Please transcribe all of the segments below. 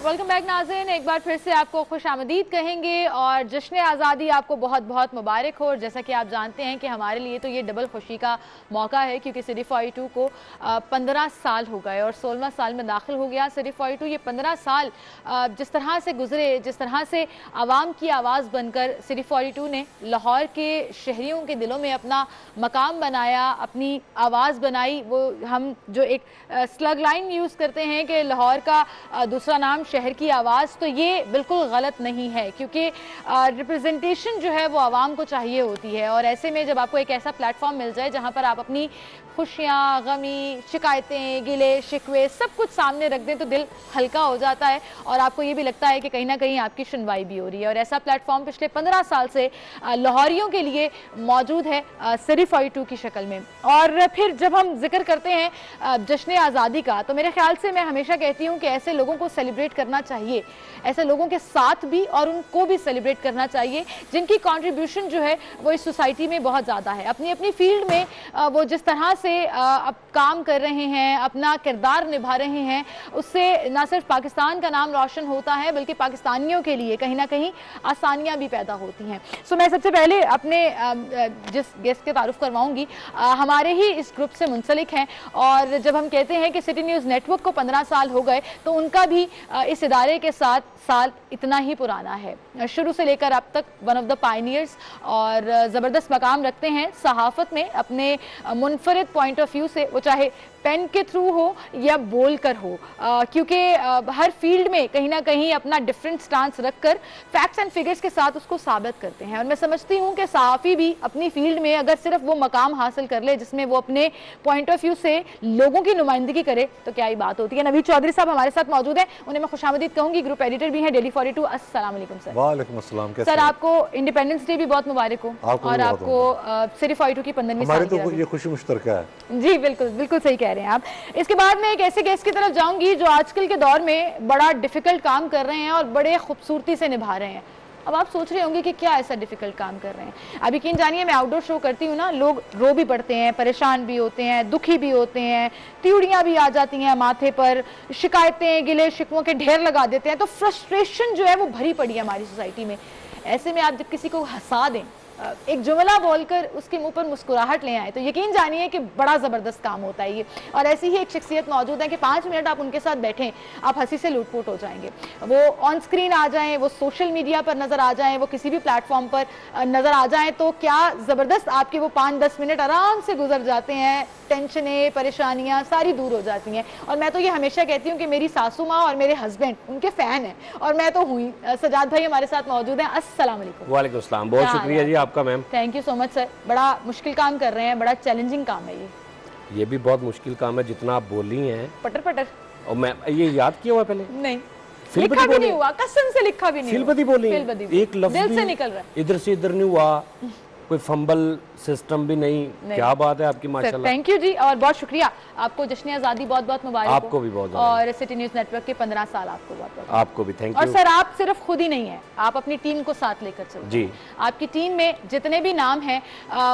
Welcome back नाज़रीन, एक बार फिर से आपको खुश आमदीद कहेंगे और जश्न आज़ादी आपको बहुत बहुत मुबारक हो। और जैसा कि आप जानते हैं कि हमारे लिए तो ये डबल खुशी का मौका है क्योंकि सिटी 42 को 15 साल हो गए और 16वां साल में दाखिल हो गया। सिटी 42 ये 15 साल जिस तरह से गुजरे, जिस तरह से आवाम की आवाज़ बनकर सिटी 42 ने लाहौर के शहरियों के दिलों में अपना मकाम बनाया, अपनी आवाज़ बनाई। वो हम जो एक स्लग लाइन यूज़ करते हैं कि लाहौर का दूसरा नाम शहर की आवाज़, तो ये बिल्कुल गलत नहीं है क्योंकि रिप्रेजेंटेशन जो है वो आवाम को चाहिए होती है। और ऐसे में जब आपको एक ऐसा प्लेटफॉर्म मिल जाए जहाँ पर आप अपनी खुशियाँ, गमी, शिकायतें, गिले शिकवे सब कुछ सामने रख दें तो दिल हल्का हो जाता है और आपको ये भी लगता है कि कहीं ना कहीं आपकी सुनवाई भी हो रही है। और ऐसा प्लेटफॉर्म पिछले 15 साल से लाहौरियों के लिए मौजूद है सिटी 42 की शक्ल में। और फिर जब हम जिक्र करते हैं जश्न आज़ादी का, तो मेरे ख्याल से मैं हमेशा कहती हूँ कि ऐसे लोगों को सेलिब्रेट करना चाहिए, ऐसे लोगों के साथ भी और उनको भी सेलिब्रेट करना चाहिए जिनकी कंट्रीब्यूशन जो है वो इस सोसाइटी में बहुत ज़्यादा है। अपनी अपनी फील्ड में वो जिस तरह से अब काम कर रहे हैं, अपना किरदार निभा रहे हैं, उससे ना सिर्फ पाकिस्तान का नाम रोशन होता है बल्कि पाकिस्तानियों के लिए कहीं ना कहीं आसानियाँ भी पैदा होती हैं। सो मैं सबसे पहले अपने जिस गेस्ट के तारुफ करवाऊँगी हमारे ही इस ग्रुप से मुंसलिक हैं और जब हम कहते हैं कि सिटी न्यूज़ नेटवर्क को 15 साल हो गए तो उनका भी इस इदारे के साथ साल इतना ही पुराना है। शुरू से लेकर अब तक वन ऑफ द पायनियर्स और ज़बरदस्त मकाम रखते हैं सहाफ़त में अपने मुनफरिद पॉइंट ऑफ व्यू से, वो चाहे पेन के थ्रू हो या बोल कर हो, क्योंकि हर फील्ड में कहीं ना कहीं अपना डिफरेंट स्टांस रखकर फैक्ट्स एंड फिगर्स के साथ उसको साबित करते हैं। और मैं समझती हूँ कि सहाफ़ी भी अपनी फील्ड में अगर सिर्फ वो मकाम हासिल कर ले जिसमें वो अपने पॉइंट ऑफ व्यू से लोगों की नुमाइंदगी करे तो क्या ही बात होती है। नवीद चौधरी साहब हमारे साथ मौजूद हैं, उन्हें मैं खुशामदीद कहूँगी, ग्रुप एडिटर भी हैं डेली 42। अस्सलाम वालेकुम सर। वालेकुम अस्सलाम। सर आपको इंडिपेंडेंस डे भी बहुत मुबारक हो और आपको सिटी 42 की 15वीं सालगिरह तो ये खुशी मुश्तरका है। जी बिल्कुल बिल्कुल सही कह रहे हैं आप। इसके बाद मैं एक ऐसे गेस्ट की तरफ जाऊंगी जो आजकल के दौर में बड़ा डिफिकल्ट काम कर रहे हैं और बड़े खूबसूरती से निभा रहे हैं। अब आप सोच रहे होंगे कि क्या ऐसा डिफिकल्ट काम कर रहे हैं। अब यकीन जानिए, मैं आउटडोर शो करती हूँ ना, लोग रो भी पड़ते हैं, परेशान भी होते हैं, दुखी भी होते हैं, त्योड़ियाँ भी आ जाती हैं माथे पर, शिकायतें, गिले शिकवों के ढेर लगा देते हैं, तो फ्रस्ट्रेशन जो है वो भरी पड़ी है हमारी सोसाइटी में। ऐसे में आप जब किसी को हंसा दें, एक जुमला बोलकर उसके मुंह पर मुस्कुराहट ले आए, तो यकीन जानिए कि बड़ा ज़बरदस्त काम होता है ये। और ऐसी ही एक शख्सियत मौजूद है कि 5 मिनट आप उनके साथ बैठें, आप हंसी से लूटपुट हो जाएंगे। वो ऑन स्क्रीन आ जाएं, वो सोशल मीडिया पर नज़र आ जाएं, वो किसी भी प्लेटफॉर्म पर नज़र आ जाएं, तो क्या ज़बरदस्त आपके वो 5-10 मिनट आराम से गुजर जाते हैं, टेंशनें, परेशानियाँ सारी दूर हो जाती हैं। और मैं तो ये हमेशा कहती हूँ कि मेरी सासू माँ और मेरे हस्बैंड उनके फ़ैन हैं और मैं तो हुई। सजाद भाई हमारे साथ मौजूद हैं। अस्सलाम वालेकुम। वालेकुम अस्सलाम, बहुत शुक्रिया जी आपका ma'am. Thank you so much sir. बड़ा मुश्किल काम कर रहे हैं, बड़ा चैलेंजिंग काम है ये भी बहुत मुश्किल काम है जितना आप बोली हैं। पटर पटर। और मैं ये याद किया हुआ पहले नहीं, लिखा भी नहीं हुआ, कसम से लिखा भी नहीं। फिलबदी बोली, एक लफ्ज दिल से निकल रहा है, इधर से इधर नहीं हुआ, कोई फंबल सिस्टम भी नहीं। क्या बात है आपकी, माशाल्लाह। थैंक यू जी और बहुत शुक्रिया आपको। जश्न आज़ादी बहुत बहुत मुबारक। आपको भी बहुत और सिटी न्यूज़ नेटवर्क के 15 साल आपको बहुत बहुत। आपको भी थैंक यू। और सर आप सिर्फ खुद ही नहीं है, आप अपनी टीम को साथ लेकर चलते जी। आपकी टीम में जितने भी नाम हैं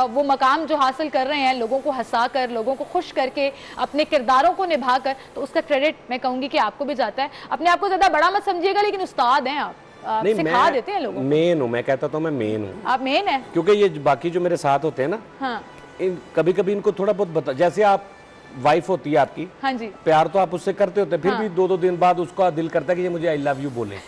वो मकाम जो हासिल कर रहे हैं, लोगों को हंसा कर, लोगों को खुश करके, अपने किरदारों को निभा कर, तो उसका क्रेडिट मैं कहूँगी कि आपको भी जाता है। अपने आप को ज़्यादा बड़ा मत समझिएगा, लेकिन उस्ताद हैं आप, नहीं, सिखा देते हैं लोगों को। मेन हूँ, मैं कहता तो मैं मेन हूँ। आप मेन है क्योंकि ये बाकी जो मेरे साथ होते हैं ना, हाँ, कभी कभी इनको थोड़ा बहुत बता, जैसे आप वाइफ होती है आपकी, हाँ जी, प्यार तो आप उससे करते होते, फिर हाँ। भी 2-2 दिन बाद उसका दिल करता है कि ये मुझे आई लव यू बोले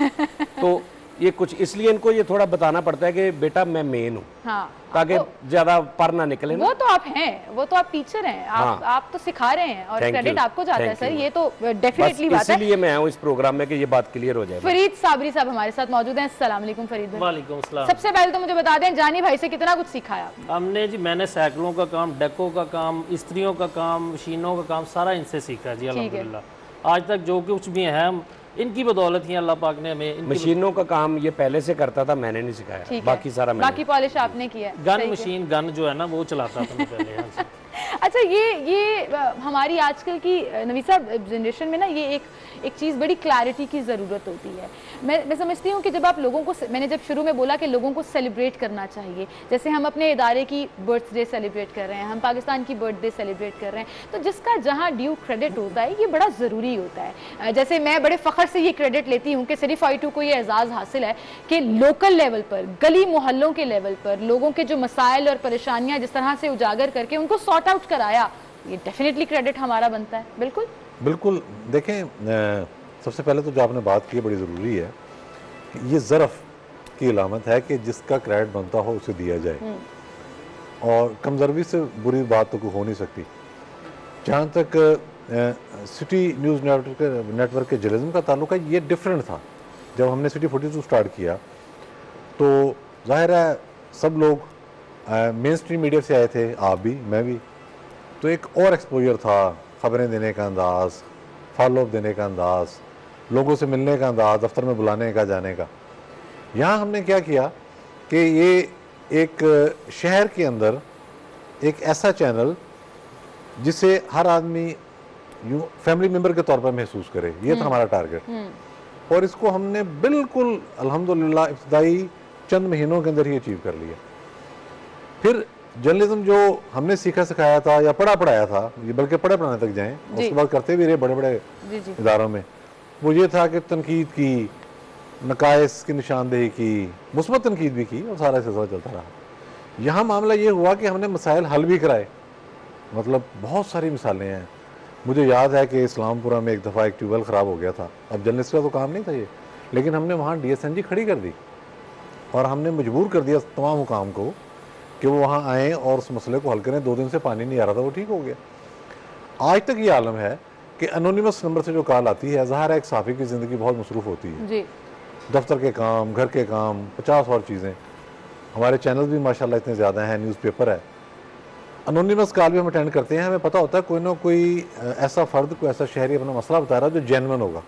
तो ये कुछ इसलिए इनको ये थोड़ा बताना पड़ता है कि बेटा मैं मेन हूँ, हाँ, ताकि ज्यादा पर ना निकले ना। वो तो आप हैं, वो तो आप टीचर हैं, आप तो सिखा रहे हैं और क्रेडिट आपको जाता है सर, ये तो डेफिनेटली बात है। इसीलिए मैं हूँ इस प्रोग्राम में कि ये बात क्लियर हो जाए। फरीद साबरी साहब हमारे साथ मौजूद हैं। अस्सलाम वालेकुम फरीद भाई। वालेकुम सलाम। सबसे पहले तो मुझे बता दें, जानी भाई से कितना कुछ सीखा है आपने? हमने जी, मैंने साइकिलों का काम, डेकों का काम, इस्त्रियों का काम, मशीनों का काम सारा इनसे सीखा जी अल्हम्दुलिल्लाह। आज तक जो कुछ भी है हम इनकी बदौलत ही अल्लाह पाक ने हमें। मशीनों का काम ये पहले से करता था, मैंने नहीं सिखाया, बाकी सारा मैंने। बाकी पॉलिश आपने किया। गन मशीन, गन जो है ना वो चलाता था मैं पहले। अच्छा, ये हमारी आजकल की नवीसा जनरेशन में ना ये एक चीज़ बड़ी क्लैरिटी की ज़रूरत होती है। मैं समझती हूँ कि जब आप लोगों को, मैंने जब शुरू में बोला कि लोगों को सेलिब्रेट करना चाहिए, जैसे हम अपने इदारे की बर्थडे सेलिब्रेट कर रहे हैं, हम पाकिस्तान की बर्थडे सेलिब्रेट कर रहे हैं, तो जिसका जहाँ ड्यू क्रेडिट होता है ये बड़ा ज़रूरी होता है। जैसे मैं बड़े फ़ख्र से ये क्रेडिट लेती हूँ कि सिर्फ I2 को ये एजाज़ हासिल है कि लोकल लेवल पर, गली मोहल्लों के लेवल पर लोगों के जो मसाइल और परेशानियाँ जिस तरह से उजागर करके उनको सॉर्ट आउट कराया, ये डेफिनेटली क्रेडिट हमारा बनता है। बिल्कुल बिल्कुल। देखें, सबसे पहले तो जो आपने बात की बड़ी ज़रूरी है, ये ज़रफ़ की अलामत है कि जिसका क्रेडिट बनता हो उसे दिया जाए, और कमज़रवी से बुरी बात तो कोई हो नहीं सकती। जहाँ तक सिटी न्यूज़ नेटवर्क के जर्नलिज्म का ताल्लुक है, ये डिफरेंट था। जब हमने सिटी 42 स्टार्ट किया तो ज़ाहिर है सब लोग मेन स्ट्रीम मीडिया से आए थे, आप भी, मैं भी, तो एक और एक्सपोजर था, ख़बरें देने का अंदाज़, फॉलोअप देने का अंदाज़, लोगों से मिलने का अंदाज़, दफ्तर में बुलाने का, जाने का। यहाँ हमने क्या किया कि ये एक शहर के अंदर एक ऐसा चैनल जिसे हर आदमी यूँ फैमिली मेम्बर के तौर पर महसूस करे, ये था हमारा टारगेट। और इसको हमने बिल्कुल अल्हम्दुलिल्लाह इब्तिदाई चंद महीनों के अंदर ही अचीव कर लिया। फिर जर्नलिज्म जो हमने सीखा सिखाया था या पढ़ा पढ़ाया था, ये बल्कि पढ़े पढ़ाने तक जाएं, उसके बाद करते भी रहे बड़े बड़े इदारों में, वो ये था कि तनकीद की, नकाइस की निशानदेही की, मुस्बत तनकीद भी की, और सारा सिलसिला चलता रहा। यहाँ मामला ये हुआ कि हमने मसाइल हल भी कराए। मतलब बहुत सारी मिसालें हैं। मुझे याद है कि इस्लामपुरा में एक दफ़ा एक ट्यूबवेल ख़राब हो गया था। अब जर्नलिस्ट का तो काम नहीं था ये, लेकिन हमने वहाँ DSNG खड़ी कर दी और हमने मजबूर कर दिया तमाम हुकाम को कि वो वहाँ आएँ और उस मसले को हल करें। 2 दिन से पानी नहीं आ रहा था, वो ठीक हो गया। आज तक ये आलम है कि एनोनिमस नंबर से जो कॉल आती है, ज़ाहिर है एक साफ़ी की ज़िंदगी बहुत मसरूफ़ होती है जी। दफ्तर के काम, घर के काम, 50 और चीज़ें। हमारे चैनल भी माशाल्लाह इतने ज़्यादा हैं, न्यूज़पेपर है, एनोनिमस कॉल भी हम अटेंड करते हैं। हमें पता होता है कोई ना कोई ऐसा फ़र्द, कोई ऐसा शहरी अपना मसला बता रहा है जो जेन्युइन होगा।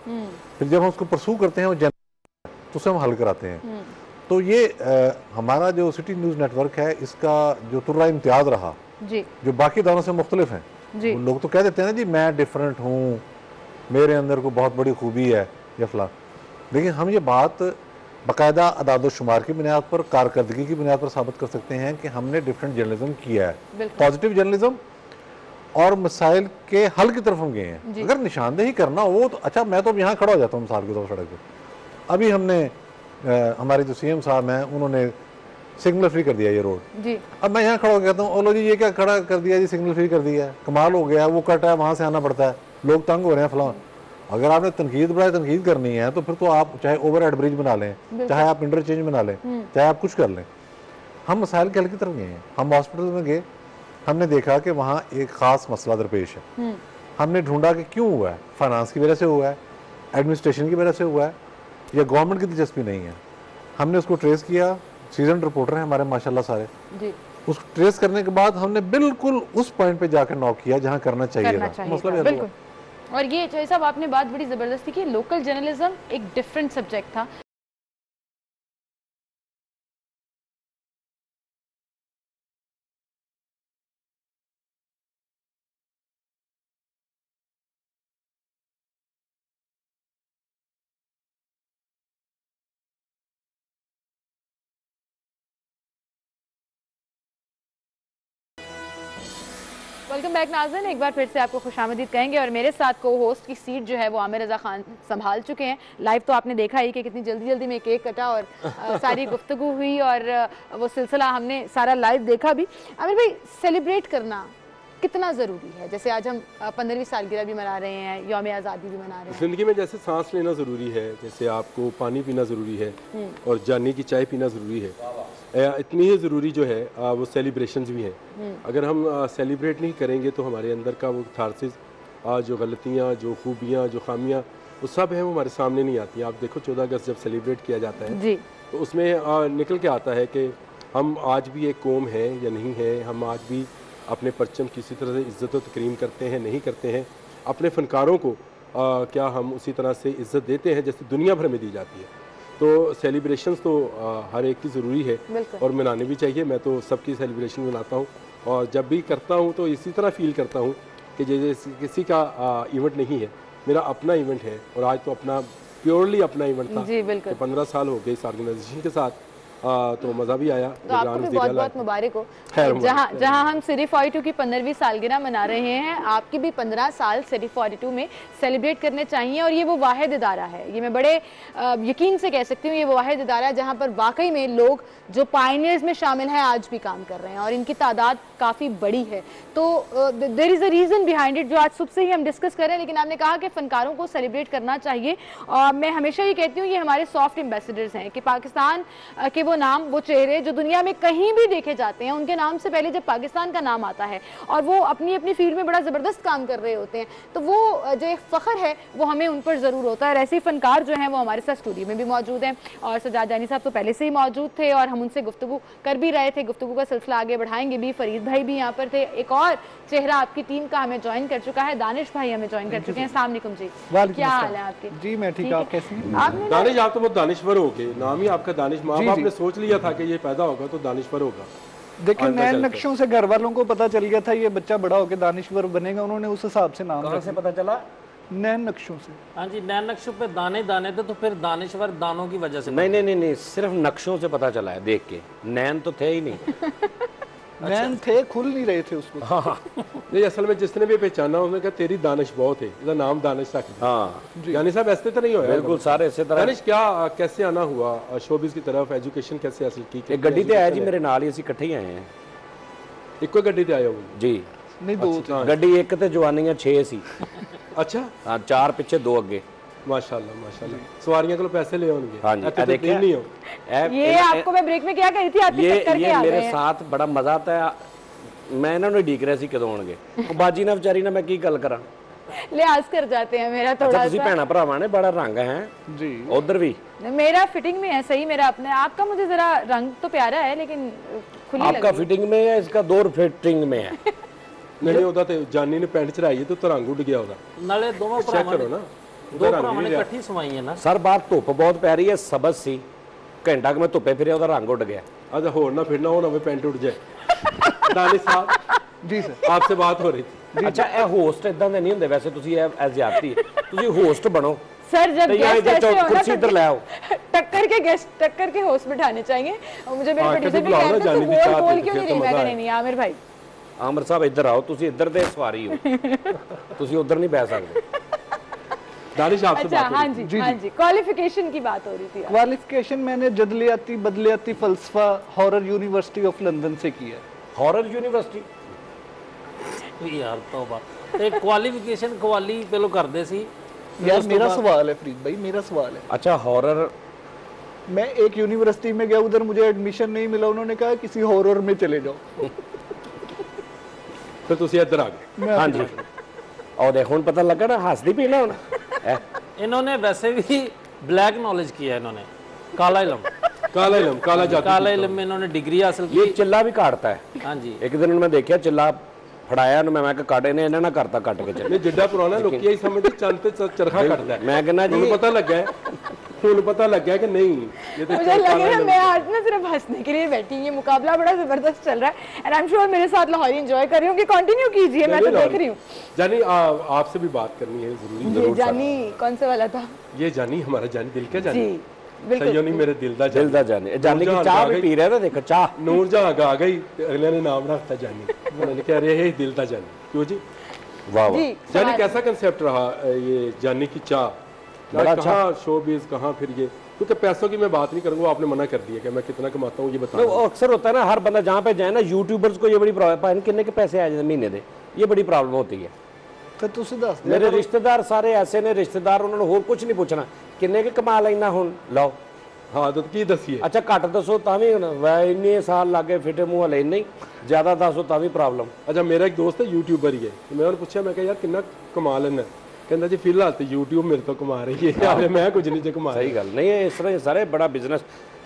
फिर जब हम उसको परसू करते हैं वो जेन्युइन, तो उसे हम हल कराते हैं। तो ये हमारा जो सिटी न्यूज़ नेटवर्क है, इसका जो तुर्रा इम्तियाज़ रहा जी, जो बाकी दानों से मुख्तलिफ हैं। लोग तो कह देते हैं ना जी मैं डिफरेंट हूँ, मेरे अंदर को बहुत बड़ी खूबी है या फला, लेकिन हम ये बात बाकायदा अदाद शुमार की बुनियाद पर, कारकर्दगी की बुनियाद पर साबित कर सकते हैं कि हमने डिफरेंट जर्नलिज्म किया है, पॉजिटिव जर्नलिज्म, और मसाइल के हल की तरफ हम गए हैं। अगर निशानदेही करना हो तो अच्छा, मैं तो अब यहाँ खड़ा हो जाता हूँ मिसाल के तौर पर सड़क पर। अभी हमने हमारे जो CM साहब हैं उन्होंने सिग्नल फ्री कर दिया ये रोड जी। अब मैं यहाँ खड़ा हो कहता हूँ, ओलो जी ये क्या खड़ा कर दिया जी, सिग्नल फ्री कर दिया है, कमाल हो गया, वो कट है, वहाँ से आना पड़ता है, लोग तंग हो रहे हैं फलां। अगर आपने तनकीद करनी है तो फिर तो आप चाहे ओवरहेड ब्रिज बना लें, चाहे आप इंटरचेंज बना लें, चाहे आप कुछ कर लें। हम मसाइल के हल की तरफ गए हैं। हम हॉस्पिटल में गए, हमने देखा कि वहाँ एक ख़ास मसला दरपेश है। हमने ढूंढा कि क्यों हुआ है, फाइनेंस की वजह से हुआ है, एडमिनिस्ट्रेशन की वजह से हुआ है, या गवर्नमेंट की दिलचस्पी नहीं है। हमने उसको ट्रेस किया, सीजन रिपोर्टर हैं हमारे माशाल्लाह सारे जी। उसको ट्रेस करने के बाद हमने बिल्कुल उस पॉइंट पे जाकर नॉक किया जहाँ करना चाहिए था। मतलब बिल्कुल। और ये जैसा साहब आपने बात बड़ी ज़बरदस्ती की, लोकल जर्नलिज्म एक डिफरेंट सब्जेक्ट था। वेलकम बैक नाज़रीन, एक बार फिर से आपको खुशामदीद कहेंगे। और मेरे साथ को होस्ट की सीट जो है वो आमिर रज़ा खान संभाल चुके हैं। लाइव तो आपने देखा ही कि कितनी जल्दी जल्दी में केक कटा और सारी गुफ्तगू हुई और वो सिलसिला हमने सारा लाइव देखा भी। आमिर भाई, सेलिब्रेट करना कितना ज़रूरी है? जैसे आज हम 15वीं सालगिरह भी मना रहे हैं, यौम आज़ादी भी मना रहे हैं। ज़िंदगी में जैसे सांस लेना ज़रूरी है, जैसे आपको पानी पीना ज़रूरी है और जाने की चाय पीना ज़रूरी है, इतनी ही ज़रूरी जो है वो सेलिब्रेशंस भी हैं। अगर हम सेलिब्रेट नहीं करेंगे तो हमारे अंदर का वो थारसिस, जो गलतियाँ, जो खूबियाँ, जो खामियाँ, वो सब हैं, वो हमारे सामने नहीं आती। आप देखो 14 अगस्त जब सेलिब्रेट किया जाता है जी, तो उसमें निकल के आता है कि हम आज भी एक कौम है या नहीं है, हम आज भी अपने परचम किसी तरह से इज़्ज़त व तकरीम करते हैं, नहीं करते हैं, अपने फ़नकारों को क्या हम उसी तरह से इज़्ज़त देते हैं जैसे दुनिया भर में दी जाती है। तो सेलिब्रेशंस तो हर एक की ज़रूरी है बिल्कुल। और मनानी भी चाहिए। मैं तो सबकी सेलिब्रेशन मनाता हूँ और जब भी करता हूँ तो इसी तरह फील करता हूँ कि जैसे किसी का इवेंट नहीं है, मेरा अपना इवेंट है। और आज तो अपना प्योरली अपना इवेंट था जी बिल्कुल। 15 साल हो गए इस ऑर्गेनाइजेशन के साथ, तो मज़ा भी आया। तो आपको भी बहुत बहुत मुबारक हो। खैर जहां हम सिटी 42 की 15वीं सालगिरह मना रहे हैं, आपकी भी 15 साल सिटी 42 में सेलिब्रेट करने चाहिए। और ये वो वाहिद इदारा है, ये मैं बड़े यकीन से कह सकती हूँ, ये वो वाहिद इदारा है जहाँ पर वाकई में लोग जो पायनियर्स में शामिल हैं आज भी काम कर रहे हैं और इनकी तादाद काफ़ी बड़ी है। तो there is a reason behind it जो आज सुबह से ही हम डिस्कस कर रहे हैं। लेकिन आपने कहा कि फ़नकारों को सेलिब्रेट करना चाहिए और मैं हमेशा ये कहती हूँ ये हमारे सॉफ्ट एम्बेसडर्स हैं कि पाकिस्तान के वो नाम, वो चेहरे जो दुनिया में कहीं भी देखे जाते हैं, उनके नाम से पहले जब पाकिस्तान का नाम आता है और वो अपनी अपनी फील्ड में बड़ा ज़बरदस्त काम कर रहे होते हैं, तो वो जो एक फ़ख्र है वो हमें उन पर ज़रूर होता है। और ऐसे फ़नकार जो हैं वो हमारे साथ स्टूडियो में भी मौजूद हैं और सजाद जानी साहब तो पहले से ही मौजूद थे और हम उनसे गुफ्तगू कर भी रहे थे, गुफ्तगू का सिलसिला आगे बढ़ाएंगे भी। फरीद भाई भी यहाँ पर थे, एक और चेहरा आपकी टीम का हमें ज्वाइन कर चुका है, दानिश भाई हमें ज्वाइन कर चुके हैं। अस्सलाम वालेकुम जी, क्या हाल है आपके? जी मैं ठीक, आप कैसे हैं? आपने दानिश, आप तो बहुत दानिश्वर हो गए, नाम ही आपका दानिश। माँ बाप ने सोच लिया था कि ये पैदा होगा तो दानिश्वर होगा। देखिए नए नक्शों से घर वालों को पता चल गया था ये बच्चा बड़ा होकर दानिश्वर बनेगा, उन्होंने उस हिसाब से नाम कहाँ से पता चला? नए नक्शों से। हाँ जी, नए नक्शों पे दाने दाने थे तो फिर दानिश्वर दानों की वजह से। नहीं, सिर्फ नक्शों से पता चला है, देख के। नैन तो थे ही नहीं। नैन थे, खुल नहीं रहे थे उसको। हाँ नहीं, असल में जिसने भी पहचाना उसने कहा तेरी दानिश बहुत है, इसका नाम दानिश रख दिया। हाँ यानी साहब ऐसे तो नहीं होया? बिल्कुल सारे इसी तरह। दानिश क्या कैसे आना हुआ शोबिस की तरफ, एजुकेशन कैसे हासिल की? एक गड्डी ते आया जी मेरे नाल ही, ਅਸੀਂ ਇਕੱਠੇ ਹੀ ਆਏ ਹਾਂ। ਇੱਕੋ ਗੱਡੀ ਤੇ ਆਏ ਹੋ जी नहीं दो थे। ਗੱਡੀ ਇੱਕ ਤੇ ਜਵਾਨੀਆਂ 6 ਸੀ। अच्छा, ਹਾਂ 4 ਪਿੱਛੇ 2 ਅੱਗੇ। माशाल्लाह माशाल्लाह। सवारियों को पैसे ले होंगे। हाँ जी, ऐसे तो देखिए नहीं हो। ये आपको मैं ब्रेक में क्या कही थी, आपकी टक्कर के आ मेरे गए हैं। साथ बड़ा मजा आता है। मैं ਇਹਨਾਂ ਨੂੰ ਡੀਕ ਰਿਹਾ ਸੀ ਕਦੋਂ ਆਉਣਗੇ। ਉਹ ਬਾਜੀ ਨਾਲ ਵਿਚਾਰੀ ਨਾਲ ਮੈਂ ਕੀ ਗੱਲ ਕਰਾਂ। लिहाज कर जाते हैं मेरा थोड़ा अच्छा ਤੁਸੀਂ सा। ਭੈਣਾ ਭਰਾਵਾਂ ਨੇ बड़ा रंग है जी उधर भी। मेरा फिटिंग में है सही, मेरा अपने आपका मुझे जरा रंग तो प्यारा है लेकिन खुली लग आपका रही है। फिटिंग में है, इसका दौर फिटिंग में है। नहीं ਉਹਦਾ ਤੇ ਜਾਨੀ ਨੇ ਪੈਂਟ ਚੜਾਈ ਹੈ ਤੇ ਰੰਗ ਉੱਡ ਗਿਆ ਉਹਦਾ। ਨਾਲੇ ਦੋਵਾਂ ਚੈੱਕ ਭਰਾਵਾਂ ਕਰੋ ਨੇ ਨਾ, ਦੋ ਭਰਾਵਾਂ ਨੇ ਇਕੱਠੀ ਸਵਾਈ ਹੈ ਨਾ। सर बात धुप बहुत पै रही है, सबज सी घंटा कि मैं धुप्पे फिर ਉਹਦਾ रंग ਉੱਡ ਗਿਆ। अच्छा होर ना फिरना हो ना वे पैंट उड़ जाए। दानिश साहब जी सर। आपसे बात हो रही थी। ਅੱਛਾ ਇਹ ਹੋਸਟ ਇਦਾਂ ਦੇ ਨਹੀਂ ਹੁੰਦੇ ਵੈਸੇ, ਤੁਸੀਂ ਇਹ ਜ਼ਿਆਦਤੀ ਹੈ। ਤੁਸੀਂ ਹੋਸਟ ਬਣੋ सर जब तो यहाँ गेस्ट इधर ऐसे हो ना कुर्सी तो इधर ले आओ। टक्कर के गेस्ट, टक्कर के होस्ट बिठाने चाहिए। और मुझे मेरे हाँ, प्रोड्यूसर कभी भी बुलाओ ना, कहते जाने तो की बोल चाहत बोल है, क्यों फिर नहीं तो रही? मैं मजा कह नहीं आमिर भाई, ਆਮਰ ਸਾਹਿਬ ਇੱਧਰ ਆਓ, ਤੁਸੀਂ ਇੱਧਰ ਦੇ ਸਵਾਰੀ ਹੋ, ਤੁਸੀਂ ਉੱਧਰ ਨਹੀਂ ਬਹਿ ਸਕਦੇ। दानिश आपसे अच्छा बात हो हाँ रही थी। जी हाँ जी, क्वालिफिकेशन की बात हो रही थी। क्वालिफिकेशन मैंने जदलियाती बदलियाती फलसफा हॉरर यूनिवर्सिटी ऑफ लंदन से की है। हॉरर यूनिवर्सिटी ਯਾਰ ਤੋਬਾ। ਤੇ ਕੁਆਲੀਫਿਕੇਸ਼ਨ ਕੁਆਲੀ ਪਹਿਲੋਂ ਕਰਦੇ ਸੀ। यार मेरा सवाल है फरीद भाई, मेरा सवाल है। अच्छा हॉरर, मैं एक यूनिवर्सिटी में गया, उधर मुझे एडमिशन नहीं मिला, उन्होंने कहा किसी हॉरर में चले जाओ। फिर तुसी इधर आ गए। हाँ जी। और देख ਹੁਣ पता लगा ना, हंसदी पी ना ਹੁਣ। इन्होंने वैसे भी ब्लैक नॉलेज किया, इन्होंने काला इलम, काला जादू। काला इलम में इन्होंने डिग्री हासिल की। ये चिल्ला भी काटता है। हाँ जी, एक दिन मैं देखा चिल्ला फड़ाया मैं काटे ने इन्हें ना करता कट के चले। नहीं जिड्डा पुराना लोग यही समझते चंद ते चरखा कटदा है। मैं कहना जी हुन पता लगा है, हुन पता लगा है कि नहीं ये तो मुझे लग रहा है मैं आज ना सिर्फ हंसने के लिए बैठी, ये मुकाबला बड़ा जबरदस्त चल रहा है एंड आई एम श्योर मेरे साथ लाहौरी एंजॉय कर रही हूँ। कि कंटिन्यू कीजिए, मैं तो देख रही हूँ। जानी आपसे भी बात करनी है जरूरी। ये जानी कौन से वाला था? ये जानी हमारा जानी दिल का जी जानी, बिल्कुल। सही नहीं मेरे दिल दा दिल दा जाने जाने की चाह भी पी रहे थे, देखो चाह। नूर जहां आ गई ते अगले ने नाम रखता जानी। मैंने कह रहे हैं दिल दा जानी। क्यों जी? वाह वाह। जी जानी कैसा कंसेप्ट रहा ये जानी की चाह? बड़ा अच्छा। कहाँ शोबिज कहाँ फिर ये, क्योंकि पैसों की मैं बात नहीं करूंगा, आपने मना कर दिया कि मैं कितना कमाता हूँ ये बता। वो अक्सर होता है ना, हर बंदा जहाँ पे जाए ना, यूट्यूबर्स को ये बड़ी प्रॉब्लम, किन्ने के पैसे आ जाते महीने दे, ये बड़ी प्रॉब्लम होती है। फिर तुसी दस दे। मेरे रिश्तेदार सारे ऐसे ने, रिश्तेदार उन्होंने होर कुछ नहीं पूछना, किन्ने के कमा लेना हुन लो। हाँ तो की दसिए। अच्छा घट दसो तावी वह इन्ने साल लागे फिटे मुँह हले नहीं, ज्यादा दसो तावी प्रॉब्लम। अच्छा मेरा एक दोस्त है यूट्यूबर ही है, तो मैं उन्हें पूछा, मैं कहा यार कितना कमा लेना? कहता जी फिलहाल तो यूट्यूब मेरे तो कमा रही है, मैं कुछ नहीं कमा सही गल नहीं है, इस तरह सारे बड़ा बिजनेस,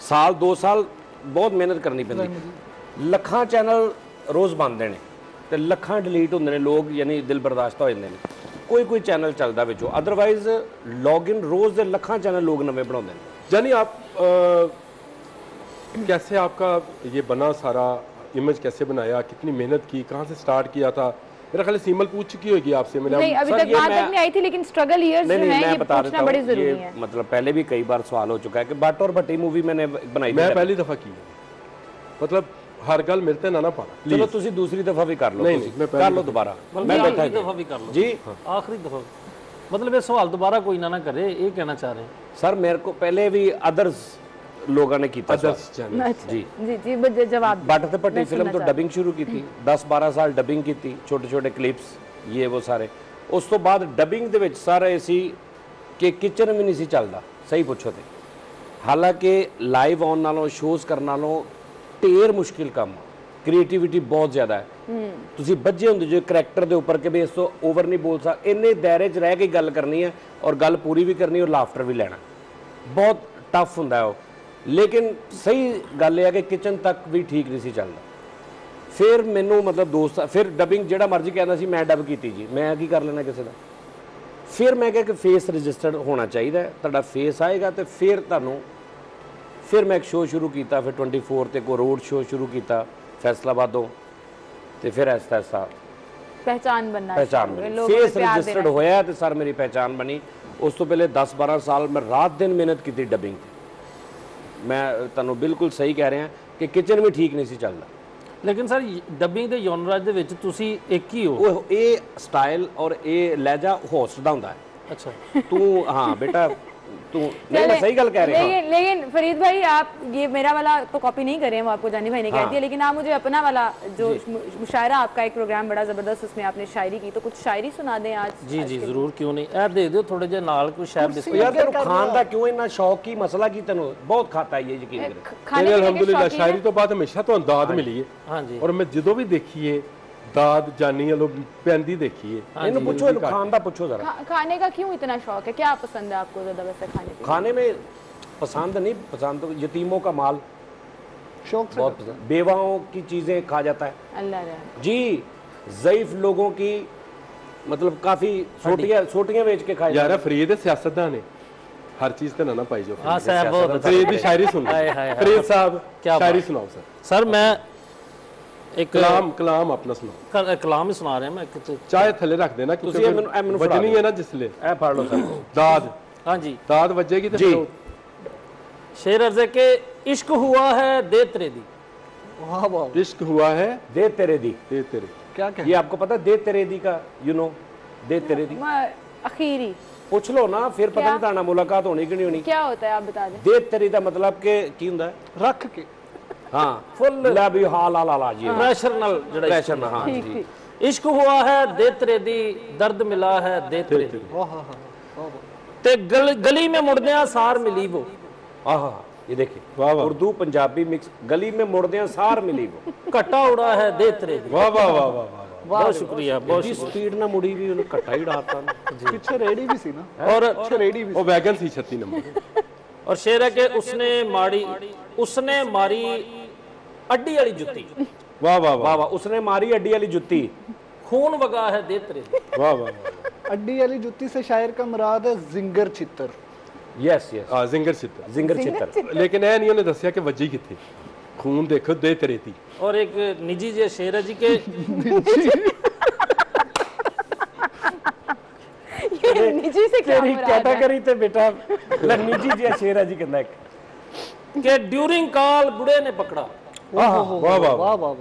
साल 2 साल बहुत मेहनत करनी पैंदी। लखां चैनल रोज़ बनते हैं तो लखां डिलीट होंदे ने, लोग यानी दिल बर्दाश्त हो जाते हैं। कोई चैनल चलता विचों, अदरवाइज लॉग इन रोज़ दे लखां चैनल लोग नवे बनाते हैं। जानी आप कैसे आपका ये बना सारा इमेज कैसे बनाया, कितनी मेहनत की, कहाँ से स्टार्ट किया था? मेरा ख्याल है सीमल पूछ चुकी होगी आपसे। मैंने नहीं अभी तक वहां तक नहीं आई थी, लेकिन स्ट्रगल इयर्स जो हैं ये पूछना बड़ी जरूरी है। मतलब पहले भी कई बार सवाल हो चुका है कि भट्ट और भट्टी मूवी मैंने बनाई थी, मैं पहली दफा की है, मतलब हर गल मेरे ते ना पा। चलो तुसी दूसरी दफा भी कर लो, नहीं, मैं कर लो दोबारा, मैं बैठा आखिरी दफा भी कर लो जी, आखिरी दफा। मतलब ये सवाल दोबारा कोई ना करे, ये कहना चाह रहे हैं सर मेरे को पहले भी अदर्स लोगों ने किया अच्छा जी जी जवाब भट्ट ते भट्टी फिल्म तो डबिंग शुरू की थी, 10-12 साल डबिंग की थी, छोटे छोटे क्लिप्स ये वो सारे। उस तो बाद डबिंग ਦੇ ਵਿੱਚ ਸਾਰਾ ਏਸੀ ਕਿ ਕਿਚਨ ਵੀ ਨਹੀਂ ਸੀ ਚੱਲਦਾ, ਸਹੀ ਪੁੱਛੋ ਤੇ। ਹਾਲਾਂਕਿ ਲਾਈਵ ਆਨ ਨਾਲੋਂ ਸ਼ੋਜ਼ ਕਰਨ ਨਾਲੋਂ ਢੇਰ ਮੁਸ਼ਕਿਲ ਕੰਮ, ਕ੍ਰੀਏਟੀਵਿਟੀ ਬਹੁਤ ਜ਼ਿਆਦਾ ਹੈ। ਤੁਸੀਂ ਬੱਝੇ ਹੁੰਦੇ ਜੋ ਕਰੈਕਟਰ ਦੇ ਉੱਪਰ ਕਿ ਵੀ ਇਸ ਤੋਂ ਓਵਰ ਨਹੀਂ ਬੋਲ ਸਕਦਾ, ਇੰਨੇ ਦਾਇਰੇ 'ਚ ਰਹਿ ਕੇ ਗੱਲ ਕਰਨੀ ਹੈ ਔਰ ਗੱਲ ਪੂਰੀ ਵੀ ਕਰਨੀ ਔਰ ਲਾਫਟਰ ਵੀ ਲੈਣਾ, ਬਹੁਤ ਟਫ ਹੁੰਦਾ ਉਹ। ਲੇਕਿਨ ਸਹੀ ਗੱਲ ਇਹ ਹੈ ਕਿ ਕਿਚਨ ਤੱਕ ਵੀ ਠੀਕ ਨਹੀਂ ਸੀ ਚੱਲਦਾ। ਫਿਰ ਮੈਨੂੰ ਮਤਲਬ ਦੋਸਤ ਫਿਰ ਡਬਿੰਗ ਜਿਹੜਾ ਮਰਜ਼ੀ ਕਹਿੰਦਾ ਸੀ ਮੈਂ ਡਬ ਕੀਤੀ ਜੀ, ਮੈਂ ਕੀ ਕਰ ਲੈਣਾ ਕਿਸੇ ਦਾ। ਫਿਰ ਮੈਂ ਕਿਹਾ ਕਿ ਫੇਸ ਰਜਿਸਟਰਡ ਹੋਣਾ ਚਾਹੀਦਾ, ਤੁਹਾਡਾ ਫੇਸ ਆਏਗਾ ਤੇ ਫਿਰ ਤੁਹਾਨੂੰ। ਫਿਰ ਮੈਂ ਇੱਕ ਸ਼ੋਅ ਸ਼ੁਰੂ ਕੀਤਾ, ਫਿਰ 24 ਤੇ ਕੋ ਰੋਡ ਸ਼ੋਅ ਸ਼ੁਰੂ ਕੀਤਾ ਫੈਸਲਾਬਾਦੋਂ, ਤੇ ਫਿਰ ਐਸਾ ਐਸਾ ਪਹਿਚਾਨ ਬਣਨਾ, ਪਹਿਚਾਨ ਬਣੀ, ਫੇਸ ਰਜਿਸਟਰਡ ਹੋਇਆ ਤੇ ਸਰ ਮੇਰੀ ਪਹਿਚਾਨ ਬਣੀ। ਉਸ ਤੋਂ ਪਹਿਲੇ 10-12 ਸਾਲ ਮੈਂ ਰਾਤ ਦਿਨ ਮਿਹਨਤ ਕੀਤੀ ਡਬਿੰਗ ਤੇ। ਮੈਂ ਤੁਹਾਨੂੰ ਬਿਲਕੁਲ ਸਹੀ ਕਹਿ ਰਿਹਾ ਕਿ ਕਿਚਨ ਵੀ ਠੀਕ ਨਹੀਂ ਸੀ ਚੱਲਦਾ। ਲੇਕਿਨ ਸਰ ਡਬਿੰਗ ਦੇ ਜਨਰਾਜ ਦੇ ਵਿੱਚ ਤੁਸੀਂ ਇੱਕ ਹੀ ਹੋ। ਉਹ ਇਹ ਸਟਾਈਲ ਔਰ ਇਹ ਲਹਿਜਾ ਹੋਸਟ ਦਾ ਹੁੰਦਾ ਹੈ। अच्छा ਤੂੰ ਹਾਂ ਬੇਟਾ तू नहीं, मैं सही गल कह रहा हूं। लेकिन फरीद भाई आप ये मेरा वाला तो कॉपी नहीं करें, वो आपको जानी भाई ने कह दिया, लेकिन आप मुझे अपना वाला जो मुशायरा आपका एक प्रोग्राम बड़ा जबरदस्त, उसमें आपने शायरी की, तो कुछ शायरी सुना दें आज। जी जी जरूर, क्यों नहीं। ऐ दे दो थोड़े जे नाल कुछ शायद बिस्कुट। यार तेरे खान दा क्यों इतना शौक की मसला की, तेनू बहुत खाता है ये, यकीन कर। खाने के अल्हम्दुलिल्लाह शायरी तो बाद हमेशा तो दाद मिली है। हां जी, और मैं जदों भी देखी है दाद जानी लोग पैंदी देखी है। इन्हें पूछो, इन्हें खान दा पूछो जरा। खाने का क्यों इतना शौक है, क्या पसंद है आपको ज्यादा वैसे खाने पे? खाने में पसंद नहीं, पसंद तो यतीमों का माल शौक से बहुत पसंद, बेवाओं की चीजें खा जाता है अल्लाह रहम जी, ज़ईफ लोगों की मतलब काफी सोटियां बेच के खाए यार फरीद सियासतदान है, हर चीज तो ना पाई जो। हां साहब बहुत फरीद की शायरी सुन, फरीद साहब क्या शायरी सुनाओ सर। सर मैं एक कलाम अपना सुनाओ। कलाम ही सुना रहे हैं मैं, चाहे थले रख देना क्योंकि वजनी है ना जिसले। ए फाड़ लो सर दाद। हां जी, दाद वजेगी तो शेर अर्ज़ है कि इश्क हुआ है दे तेरे दी। वाह वाह, इश्क हुआ है दे तेरे दी। दे तेरे, क्या ये आपको पता है दे तेरे दी का, यू नो दे तेरे दी? अखीरी पूछ लो ना, फिर पता नहीं ताना मुलाकात होनी कि नहीं होनी। क्या होता है आप बता दें। दे तेरी का मतलब के की हुंदा है? रख के हाँ फुल ला भी हाल ला जी प्रेशर नाल जड़ा प्रेशर ना। हाँ जी, इश्क हुआ है दे तेरे दी, दर्द मिला है दे तेरे दी, वाह वाह वाह, ते गली में मुड़दियां सार मिली वो। आहा ये देखिए उर्दू पंजाबी मिक्स, गली में मुड़दे सार मिली वो, कट्टा उड़ा है दे तेरे दी। वाह वाह वाह वाह वाह, बहुत शुक्रिया, बहुत जी स्पीड ना मुड़ी भी उन्हें कट्टा ही डालता पीछे रेडी भी सी ना, और पीछे रेडी भी वो वैगन सी 36 नंबर। और शेर है कि उसने मारी अड्डी वाली जुत्ती। वाह वाह वाह वाह वाह, उसने मारी अड्डी वाली जुत्ती, खून वगा है दे तेरे दी। वाह वाह वाह। अड्डी वाली जुत्ती से शायर का मुराद है जिंगर चित्तर। यस यस जिंगर चित्तर, जिंगर चित्तर। लेकिन ऐ नहीं उन्हें दसिया कि वजी किथे, खून देखो दे तेरे दी। और एक निजी जे शेर है जी के ये निजी से क्या तेरी मुराद है? कैटेगरी ते बेटा ला निजी जी शेर है जी कहंदा एक के ड्यूरिंग कॉल बुढ़े ने पकड़ा। वाह वाह वाह वाह वाह वाह,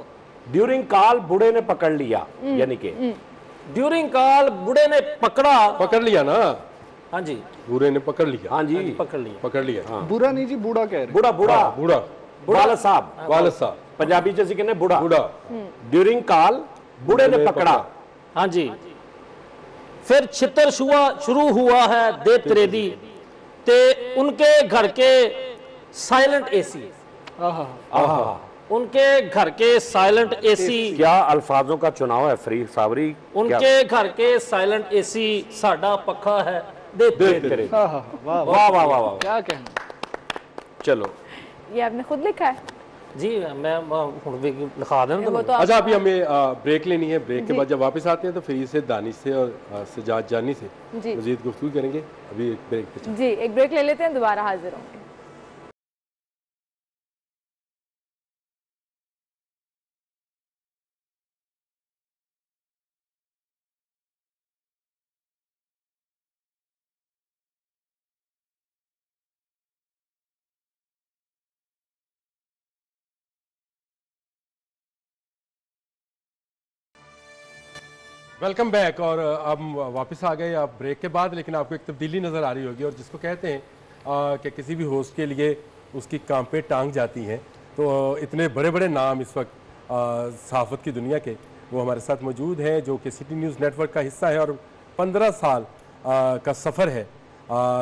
ड्यूरिंग कॉल बूढ़े ने पकड़ लिया, यानी कि ड्यूरिंग कॉल बुढ़े ने पकड़ा। पकड़ लिया ना, हाँ जी, बूढ़े ने पकड़ लिया। हाँ जी पकड़ लिया। पकड़ लिया। हाँ बुरा नहीं जी, बूढ़ा कह रहे बूढ़ा बूढ़ा बूढ़ा वालद साहब, वालद साहब पंजाबी च कहने बूढ़ा बूढ़ा। ड्यूरिंग कॉल बूढ़े ने पकड़ा। हाँ जी, फिर छितर शुरू हुआ है दे तेरे दी, ते उनके घर के साइलेंट एसी, आहा, उनके घर के साइलेंट एसी, क्या अल्फाजों का चुनाव है फरीद साबरी। उनके घर के साइलेंट एसी, साडा पक्का है दे तेरे। वाह वाह, वाह वाह वाह वाह, क्या कहना। चलो ये आपने खुद लिखा है? जी मैं हुण भी लिखा दें वो तो तो अच्छा अभी हमें ब्रेक लेनी है, ब्रेक के बाद जब वापस आते हैं तो फिर से दानिश से और सजाद जानी से जी मजीद गुफ्तगू करेंगे। अभी एक ब्रेक पे जी एक ब्रेक ले लेते हैं, दोबारा हाजिर होंगे। Welcome back. और अब वापस आ गए आप ब्रेक के बाद, लेकिन आपको एक तब्दीली नज़र आ रही होगी, और जिसको कहते हैं कि किसी भी होस्ट के लिए उसकी काम पे टांग जाती हैं। तो इतने बड़े बड़े नाम इस वक्त सहाफ़त की दुनिया के वो हमारे साथ मौजूद हैं, जो कि सिटी न्यूज़ नेटवर्क का हिस्सा है, और 15 साल का सफ़र है,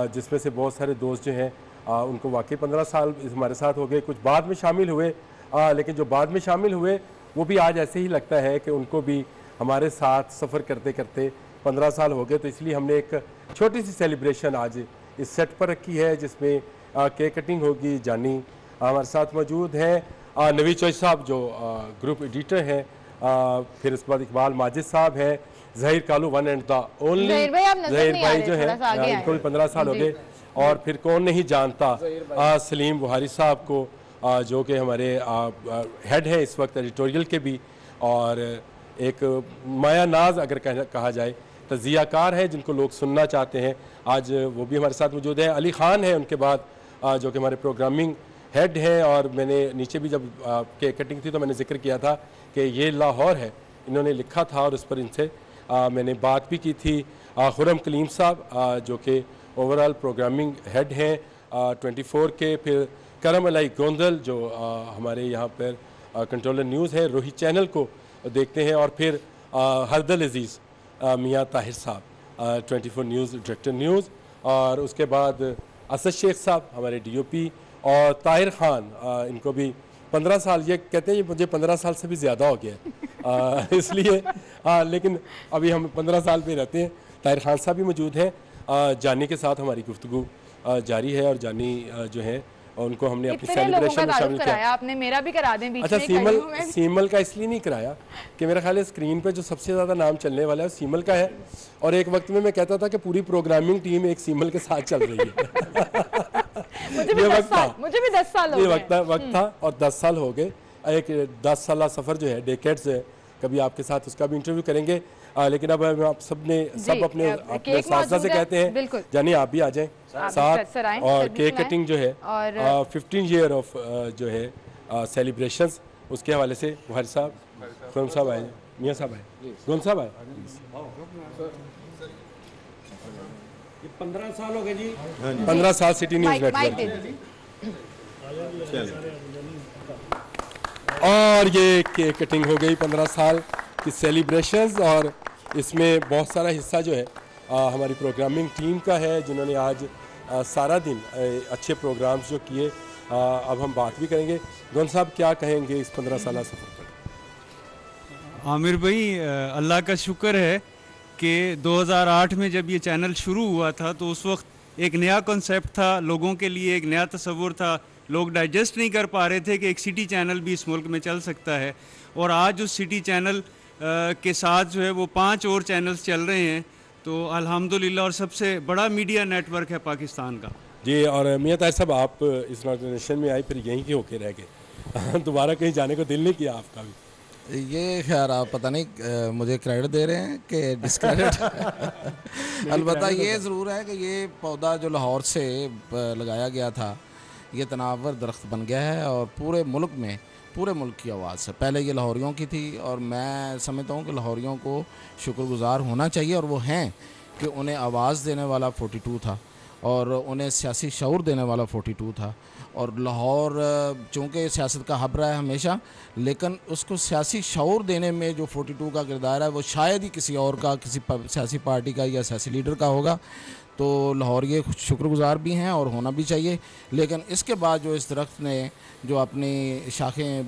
जिसमें से बहुत सारे दोस्त जो हैं उनको वाकई 15 साल हमारे साथ हो गए। कुछ बाद में शामिल हुए, लेकिन जो बाद में शामिल हुए वो भी आज ऐसे ही लगता है कि उनको भी हमारे साथ सफ़र करते करते 15 साल हो गए। तो इसलिए हमने एक छोटी सी सेलिब्रेशन आज इस सेट पर रखी है, जिसमें केक कटिंग होगी। जानी हमारे साथ मौजूद हैं, नवीद चौधरी साहब जो ग्रुप एडिटर हैं, फिर उसके बाद इकबाल माजिद साहब हैं, Zaheer Kalu one and the only Zaheer भाई जो है इनको भी 15 साल हो गए, और फिर कौन नहीं जानता सलीम बुहारी साहब को, जो कि हमारे हेड हैं इस वक्त एडिटोरियल के भी, और एक माया नाज अगर कहा जाए तजियाकार है जिनको लोग सुनना चाहते हैं, आज वो भी हमारे साथ मौजूद है। अली ख़ान है उनके बाद, जो कि हमारे प्रोग्रामिंग हेड हैं, और मैंने नीचे भी जब केक कटिंग थी तो मैंने जिक्र किया था कि ये लाहौर है, इन्होंने लिखा था और उस पर इनसे मैंने बात भी की थी। खुरम कलीम साहब जो कि ओवरऑल प्रोग्रामिंग हेड हैं 24 के, फिर करम अलाई गोंदल जो हमारे यहाँ पर कंट्रोलर न्यूज़ है, रोही चैनल को देखते हैं, और फिर हरदल अजीज़ मियाँ ताहिर साहब 24 न्यूज़ डायरेक्टर न्यूज़, और उसके बाद असद शेख साहब हमारे DOP, और ताहिर ख़ान इनको भी 15 साल, ये कहते हैं मुझे 15 साल से भी ज़्यादा हो गया इसलिए लेकिन अभी हम 15 साल पे रहते हैं। ताहिर ख़ान साहब भी मौजूद हैं, जानी के साथ हमारी गुफ्तगू जारी है, और जानी जो है उनको हमने अपनी सेलिब्रेशन में शामिल किया। आपने मेरा भी करा दें बीच अच्छा, में। सीमल का इसलिए नहीं कराया कि मेरा ख्याल है स्क्रीन पे जो सबसे ज़्यादा नाम चलने वाला है सीमल का है, और एक वक्त में मैं कहता था कि पूरी प्रोग्रामिंग टीम एक सीमल के साथ चल रही है मुझे भी 10 साल हो गए। वक्त था, और 10 साल हो गए। एक 10 साल सफ़र जो है, डेकेड्स है, कभी आपके साथ उसका भी इंटरव्यू करेंगे। लेकिन अब आप सब अपने साथ से कहते हैं जानी आप भी आ जाएं साथ, और केक कटिंग जो है 15 ईयर ऑफ जो है सेलिब्रेशंस, उसके हवाले से बुहारी साहब, खुरम साहब आए, मियाँ साहब आए, गोंद साहब आए। 15 साल हो गए जी, 15 साल सिटी न्यूज़ नेटवर्क, और ये केक कटिंग हो गई 15 साल की सेलिब्रेशंस, और इसमें बहुत सारा हिस्सा जो है हमारी प्रोग्रामिंग टीम का है, जिन्होंने आज सारा दिन अच्छे प्रोग्राम्स जो किए। अब हम बात भी करेंगे। गोंद साहब क्या कहेंगे इस 15 साल सफ़र पर? आमिर भाई, अल्लाह का शुक्र है कि 2008 में जब ये चैनल शुरू हुआ था तो उस वक्त एक नया कॉन्सेप्ट था, लोगों के लिए एक नया तस्वुर था, लोग डाइजेस्ट नहीं कर पा रहे थे कि एक सिटी चैनल भी इस मुल्क में चल सकता है। और आज उस सिटी चैनल के साथ जो है वो 5 और चैनल्स चल रहे हैं, तो अल्हम्दुलिल्लाह, और सबसे बड़ा मीडिया नेटवर्क है पाकिस्तान का जी। और मियाँ ताहिर साहब, आप इस ऑर्गेनाइजेशन में आए, फिर यहीं के होके रह गए दोबारा कहीं जाने को दिल नहीं किया आपका भी? ये खैर आप पता नहीं मुझे क्रेडिट दे रहे हैं कि डिस्क्रेडिट अलबत्ता ये ज़रूर है कि ये पौधा जो लाहौर से लगाया गया था, ये तनावर दरख्त बन गया है, और पूरे मुल्क की आवाज़ है। पहले ये लाहौरियों की थी, और मैं समझता हूँ कि लाहौरियों को शुक्रगुज़ार होना चाहिए, और वो हैं कि उन्हें आवाज़ देने वाला 42 था, और उन्हें सियासी शऊर देने वाला 42 था। और लाहौर चूँकि सियासत का हब रहा है हमेशा, लेकिन उसको सियासी शऊर देने में जो 42 का किरदार है वो शायद ही किसी और का, किसी सियासी पार्टी का या सियासी लीडर का होगा। तो लाहौर ये शुक्रगुज़ार भी हैं और होना भी चाहिए। लेकिन इसके बाद जो इस दरख्त ने जो अपनी शाखें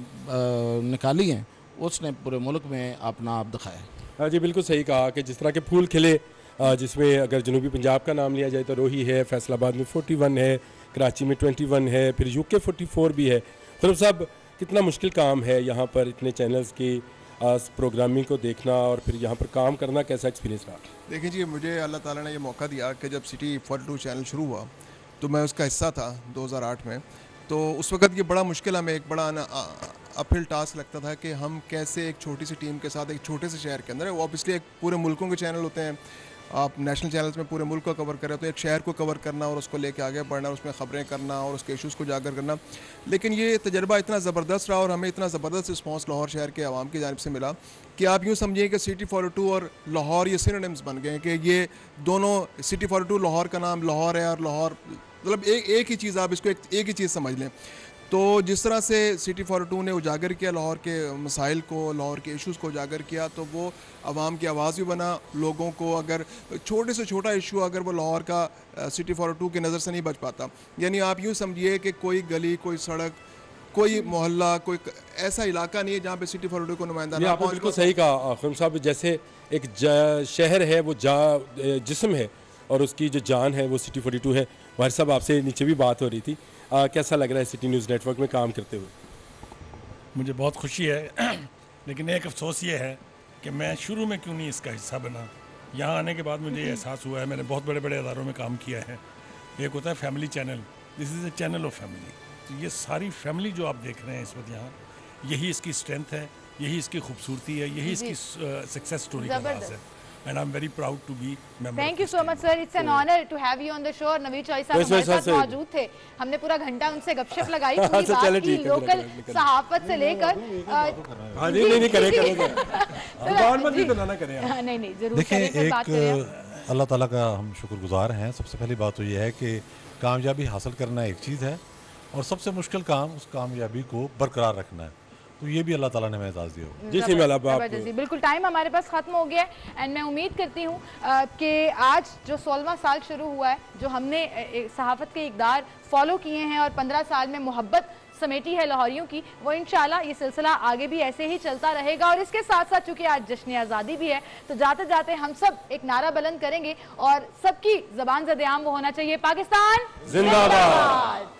निकाली हैं, उसने पूरे मुल्क में अपना आप दिखाया। हाँ जी, बिल्कुल सही कहा कि जिस तरह के फूल खिले, जिसमें अगर जनूबी पंजाब का नाम लिया जाए तो रोही है, फैसलाबाद में 41 है, कराची में 21 है, फिर UK 44 भी है। खुरम साहब, कितना मुश्किल काम है यहाँ पर इतने चैनल्स की प्रोग्रामिंग को देखना और फिर यहाँ पर काम करना, कैसा एक्सपीरियंस रहा? देखिए जी, मुझे अल्लाह ताला ने ये मौका दिया कि जब सिटी 42 चैनल शुरू हुआ तो मैं उसका हिस्सा था 2008 में। तो उस वक़्त ये बड़ा मुश्किल, हमें एक बड़ा अपहिल टास्क लगता था कि हम कैसे एक छोटी सी टीम के साथ एक छोटे से शहर के अंदर, वो ऑब्वियसली एक पूरे मुल्कों के चैनल होते हैं, आप नेशनल चैनल्स में पूरे मुल्क को कवर कर रहे हो, तो एक शहर को कवर करना और उसको लेके आगे बढ़ना, उसमें ख़बरें करना और उसके इशूज़ को उजागर करना। लेकिन ये तजर्बा इतना ज़बरदस्त रहा और हमें इतना ज़बरदस्त रिस्पॉन्स लाहौर शहर के आवाम की जानिब से मिला कि आप यूँ समझिए कि सिटी 42 और लाहौर ये सिनोनिम्स बन गए कि ये दोनों, सिटी 42 लाहौर का नाम लाहौर है और लाहौर मतलब एक ही चीज़, आप इसको एक ही चीज़ समझ लें। तो जिस तरह से सिटी 42 ने उजागर किया लाहौर के मसाइल को, लाहौर के इश्यूज़ को उजागर किया, तो वो आवाम की आवाज़ भी बना। लोगों को अगर छोटे से छोटा इशू अगर वो लाहौर का सिटी 42 की नज़र से नहीं बच पाता, यानी आप यूँ समझिए कि कोई गली, कोई सड़क, कोई मोहल्ला, कोई ऐसा इलाका नहीं है जहाँ पे सिटी 42 को नुमाइंदा ना आपने बिल्कुल सही कहा खुर्म साहब। जैसे एक शहर है वो जिस्म है और उसकी जो जान है वो सिटी 42 है। वाहिद साहब, आपसे नीचे भी बात हो रही थी, कैसा लग रहा है सिटी न्यूज़ नेटवर्क में काम करते हुए? मुझे बहुत खुशी है लेकिन एक अफसोस ये है कि मैं शुरू में क्यों नहीं इसका हिस्सा बना। यहाँ आने के बाद मुझे ये एहसास हुआ है, मैंने बहुत बड़े बड़े अदारों में काम किया है। एक होता है family channel, this is a channel of family. तो ये सारी फैमिली जो आप देख रहे हैं इस वक्त यहाँ, यही इसकी स्ट्रेंथ है, यही इसकी खूबसूरती है, यही इसकी सक्सेस स्टोरी का राज है। And I'm very proud to be member. Thank you so much, sir. It's an honor to have you on the show. Naveed Chaudhary साहब हमारे साथ मौजूद थे, हमने पूरा घंटा उनसे गपशप लगाई, पूरी बात की लोकल सहाफत से लेकर। नहीं करेंगे नहीं जरूर देखिए, एक अल्लाह ताला का हम शुक्रगुजार हैं। सबसे पहली बात तो ये है कि कामयाबी हासिल करना एक चीज़ है और सबसे मुश्किल काम उस कामयाबी को बरकरार रखना है, तो ये भी अल्लाह ताला ने हमें एजाज़ दिया। जी बिल्कुल, टाइम हमारे पास ख़त्म हो गया है एंड मैं उम्मीद करती हूँ कि आज जो 16वां साल शुरू हुआ है, जो हमने सहाफ़त के इक़दार फॉलो किए हैं और 15 साल में मोहब्बत समेटी है लाहौरियों की, वो इंशाल्लाह ये सिलसिला आगे भी ऐसे ही चलता रहेगा। और इसके साथ साथ चूँकि आज जश्न आज़ादी भी है, तो जाते जाते हम सब एक नारा बुलंद करेंगे और सबकी ज़बान ज़द-ए-आम वो होना चाहिए, पाकिस्तान जिंदाबाद।